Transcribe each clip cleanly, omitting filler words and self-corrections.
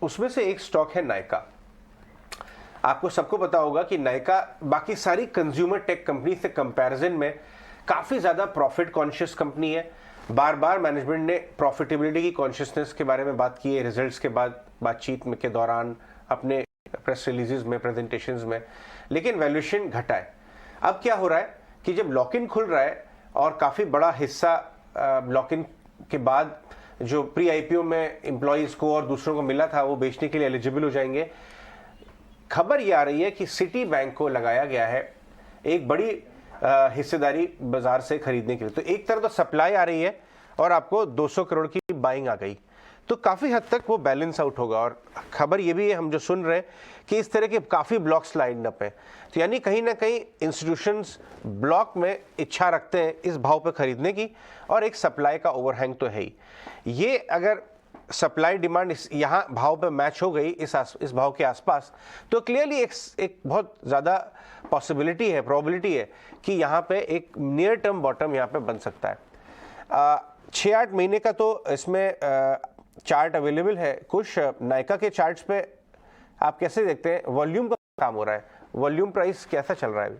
उसमें से एक स्टॉक है नायका। आपको सबको पता होगा कि नायका बाकी सारी कंज्यूमर टेक कंपनी से कंपैरिजन में काफ़ी ज़्यादा प्रॉफिट कॉन्शियस कंपनी है। बार बार मैनेजमेंट ने प्रॉफिटेबिलिटी की कॉन्शियसनेस के बारे में बात की है, रिजल्ट्स के बाद बातचीत में के दौरान, अपने प्रेस रिलीजेस में, प्रेजेंटेशंस में, लेकिन वैल्यूएशन घटा है। अब क्या हो रहा है कि जब लॉक इन खुल रहा है और काफ़ी बड़ा हिस्सा लॉक इन के बाद जो प्री आईपीओ में एम्प्लॉयज़ को और दूसरों को मिला था वो बेचने के लिए एलिजिबल हो जाएंगे। खबर ये आ रही है कि सिटी बैंक को लगाया गया है एक बड़ी हिस्सेदारी बाजार से खरीदने के लिए। तो एक तरफ तो सप्लाई आ रही है और आपको 200 करोड़ की बाइंग आ गई, तो काफ़ी हद तक वो बैलेंस आउट होगा। और खबर ये भी है, हम जो सुन रहे हैं कि इस तरह के काफ़ी ब्लॉक्स लाइन अप हैं, तो यानी कहीं ना कहीं इंस्टीट्यूशंस ब्लॉक में इच्छा रखते हैं इस भाव पे खरीदने की, और एक सप्लाई का ओवरहैंग तो है ही। ये अगर सप्लाई डिमांड यहाँ भाव पे मैच हो गई इस भाव के आसपास, तो क्लियरली एक बहुत ज़्यादा पॉसिबिलिटी है, प्रोबेबिलिटी है कि यहाँ पे एक नियर टर्म बॉटम यहाँ पे बन सकता है। 6-8 महीने का तो इसमें चार्ट अवेलेबल है। कुछ नायका के चार्ट्स पे आप कैसे देखते हैं, वॉल्यूम का काम हो रहा है, वॉल्यूम प्राइस कैसा चल रहा है अभी?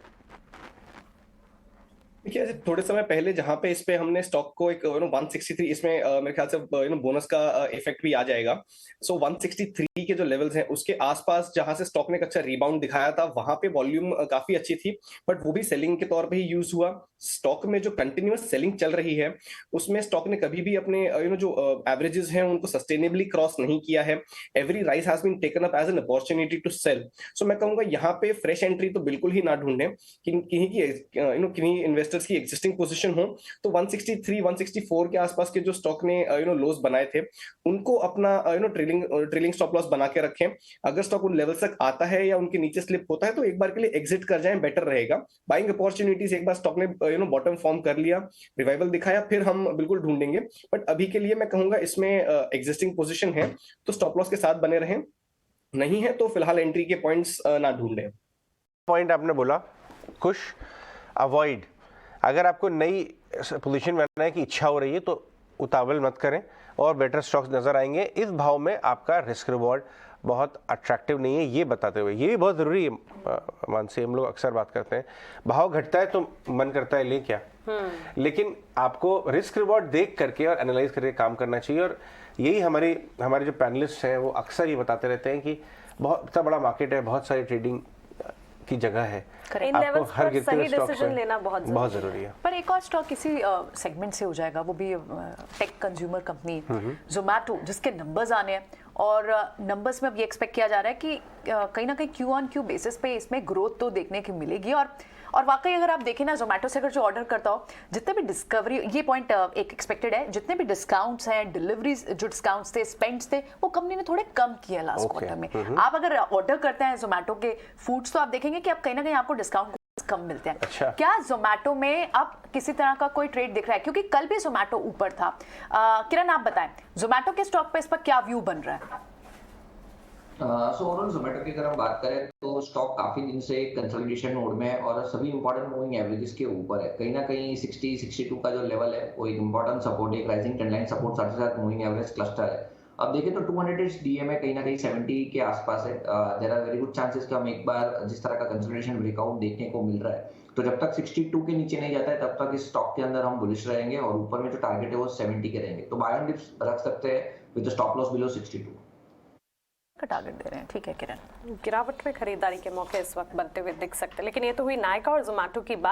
देखिए, थोड़े समय पहले जहां पे इस पे हमने स्टॉक को एक 163, इसमें मेरे ख्याल से बोनस का इफेक्ट भी आ जाएगा। सो 163 के जो लेवल्स हैं उसके आसपास जहां से स्टॉक ने एक अच्छा रिबाउंड दिखाया था, वहां पे वॉल्यूम काफी अच्छी थी, बट वो भी सेलिंग के तौर पे ही यूज हुआ। स्टॉक में जो कंटिन्यूअस सेलिंग चल रही है उसमें स्टॉक ने कभी भी अपने जो एवरेजेस हैं उनको सस्टेनेबली क्रॉस नहीं किया है। Every rise has been taken up as an opportunity to sell. So मैं कहूंगा यहाँ पे फ्रेश एंट्री तो बिल्कुल ही ना ढूंढें। किन्हीं इन्वेस्टर्स की एग्जिस्टिंग पोजीशन हो तो 163 164 के आसपास के जो स्टॉक ने लोज बनाए थे उनको अपना ट्रेलिंग स्टॉप लॉस बना के रखें। अगर स्टॉक उन लेवल तक आता है या उनके नीचे स्लिप होता है तो एक बार के लिए एग्जिट कर जाएं, बेटर रहेगा। बाइंग अपॉर्चुनिटीज, एक बार स्टॉक ने बॉटम फॉर्म कर लिया, रिवाइवल दिखाया, फिर हम बिल्कुल ढूंढेंगे। बट अभी के लिए मैं कहूंगा इसमें एग्जिस्टिंग पोजीशन है तो स्टॉप लॉस के साथ बने रहें, नहीं है तो फिलहाल एंट्री के पॉइंट्स ना ढूंढें। पॉइंट आपने बोला कुछ अवॉइड, अगर आपको नई पोजीशन बनाने की इच्छा हो रही है तो उतावल मत करें और बेटर स्टॉक्स नजर आएंगे। इस भाव में आपका रिस्क रिवॉर्ड बहुत अट्रैक्टिव नहीं है, ये बताते हुए ये भी बहुत ज़रूरी है मानसी, हम लोग अक्सर बात करते हैं भाव घटता है तो मन करता है ले क्या, लेकिन आपको रिस्क रिवॉर्ड देख करके और एनालाइज करके काम करना चाहिए। और यही हमारे जो पैनलिस्ट हैं वो अक्सर ये बताते रहते हैं कि बहुत इतना बड़ा मार्केट है, बहुत सारी ट्रेडिंग की जगह है, इन आपको हर गिरते सही हुए स्टॉक डिसीजन लेना बहुत जरूरी है। पर एक और स्टॉक किसी सेगमेंट से हो जाएगा, वो भी टेक कंज्यूमर कंपनी जोमैटो, जिसके नंबर्स आने हैं और नंबर्स में अब ये एक्सपेक्ट किया जा रहा है कि कहीं ना कहीं क्यू ऑन क्यू बेसिस पे इसमें ग्रोथ तो देखने की मिलेगी। और वाकई अगर आप देखें ना, जोमैटो से अगर जो ऑर्डर करता हो, जितने भी डिस्कवरी, ये पॉइंट एक एक्सपेक्टेड है, जितने भी डिस्काउंट्स हैं, डिलीवरीज जो डिस्काउंट्स थे, स्पेंड्स थे, वो कंपनी ने थोड़े कम किए लास्ट क्वार्टर में। आप अगर ऑर्डर करते हैं जोमैटो के फूड्स तो आप देखेंगे कि आप कहीं ना कहीं आपको डिस्काउंट कम मिलते हैं। अच्छा। क्या जोमैटो में अब किसी तरह का कोई ट्रेड दिख रहा है, क्योंकि कल भी जोमैटो ऊपर था। किरण आप बताएं जोमैटो के स्टॉक पे इस पर क्या व्यू बन रहा है? सो ओवरऑल जोमेटो की अगर हम बात करें तो स्टॉक काफी दिन से कंसोलिडेशन मोड में है और सभी इंपॉर्टेंट मूविंग एवरेजेस के ऊपर है। कहीं ना कहीं 60-62 का जो लेवल है वो एक इंपॉर्टेंट सपोर्ट, एक राइजिंग ट्रेंड लाइन सपोर्ट, साथ ही साथ मूविंग एवरेज क्लस्टर है। अब देखें तो 200 डेज डीएमए कहीं ना कहीं 70 के आसपास है। There are very good chances कि हम एक बार जिस तरह का कंसोलिडेशन ब्रेकआउट देखने को मिल रहा है, तो जब तक 62 के नीचे नहीं जाता है तब तक इस स्टॉक के अंदर हम बुलिश रहेंगे और ऊपर में जो टारगेट है वो 70 के रहेंगे। तो बाय ऑन डिप्स रख सकते हैं विद स्टॉप लॉस बिलो 62 का टारगेट दे रहे हैं। ठीक है किरण, गिरावट में खरीदारी के मौके इस वक्त बनते हुए दिख सकते हैं, लेकिन ये तो हुई नायका और जोमैटो की बात।